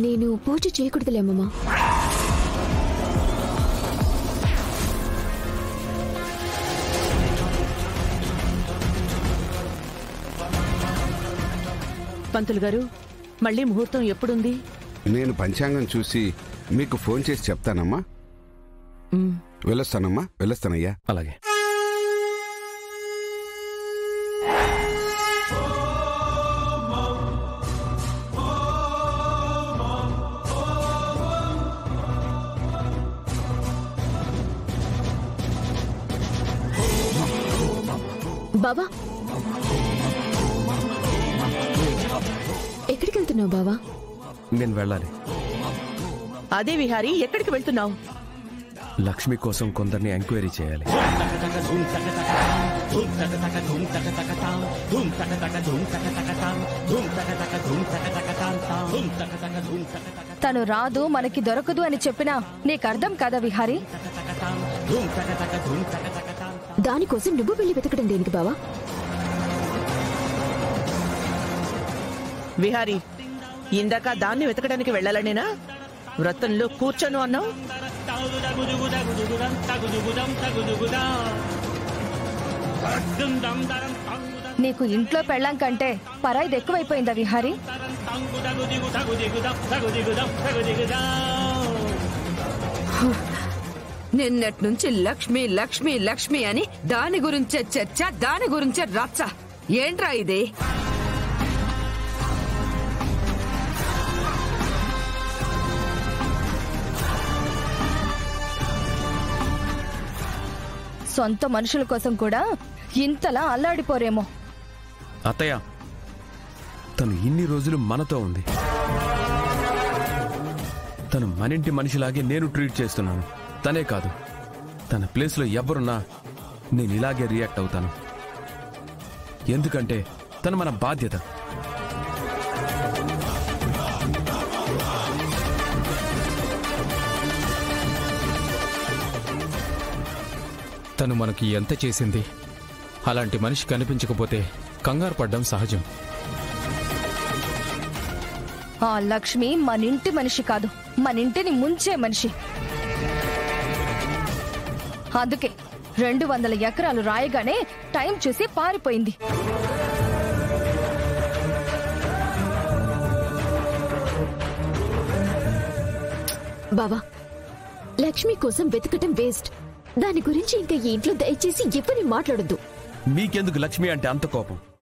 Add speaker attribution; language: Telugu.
Speaker 1: నేను పూజ చేయకూడదులేమ్మా.
Speaker 2: పంతులు గారు, మళ్ళీ ముహూర్తం ఎప్పుడుంది?
Speaker 3: నేను పంచాంగం చూసి మీకు ఫోన్ చేసి చెప్తానమ్మా. వెళ్ళొస్తానమ్మా, వెళ్ళొస్తానయ్యా.
Speaker 4: అలాగే.
Speaker 1: బావా, ఎక్కడికి వెళ్తున్నావు బావా?
Speaker 4: నేను వెళ్ళాలి.
Speaker 2: అదే విహారీ, ఎక్కడికి వెళ్తున్నావు?
Speaker 4: లక్ష్మి కోసం కొందరిని ఎంక్వైరీ చేయాలి.
Speaker 5: తను రాదు, మనకి దొరకదు అని చెప్పినా నీకు అర్థం కాదా విహారీ?
Speaker 1: దానికోసం నువ్వు వెళ్ళి వెతకడం దేనికి బావా?
Speaker 2: విహారీ, ఇందాక దాన్ని వెతకడానికి వెళ్ళాలనేనా? వ్రతంలో కూర్చోను అన్నావు.
Speaker 5: నీకు ఇంట్లో పెళ్ళాం కంటే పరాయిది ఎక్కువైపోయిందా విహారీ?
Speaker 6: నిన్నటి నుంచి లక్ష్మి లక్ష్మి లక్ష్మి అని దాని గురించే చర్చ, దాని గురించే రచ్చ. ఏంట్రా ఇది?
Speaker 5: సొంత మనుషుల కోసం కూడా ఇంతలా అల్లాడిపోరేమో.
Speaker 4: అత్తయ్య, తను ఇన్ని రోజులు మనతో ఉంది. తను మనింటి మనిషిలాగే నేను ట్రీట్ చేస్తున్నాను. తనే కాదు, తన ప్లేస్లో ఎవరున్నా నేను ఇలాగే రియాక్ట్ అవుతాను. ఎందుకంటే తను మన బాధ్యత.
Speaker 7: తను మనకి ఎంత చేసింది, అలాంటి మనిషి కనిపించకపోతే కంగారు పడ్డం సహజం.
Speaker 5: ఆ లక్ష్మి మనింటి మనిషి కాదు, మనింటిని ముంచే మనిషి. అందుకే 200 ఎకరాలు రాయగానే టైం చూసి పారిపోయింది.
Speaker 1: బావా, లక్ష్మి కోసం వెతకటం వేస్ట్. దాని గురించి ఇంకా ఈ ఇంట్లో దయచేసి ఎవరిని మాట్లాడొద్దు.
Speaker 4: మీకెందుకు లక్ష్మి అంటే అంత కోపం?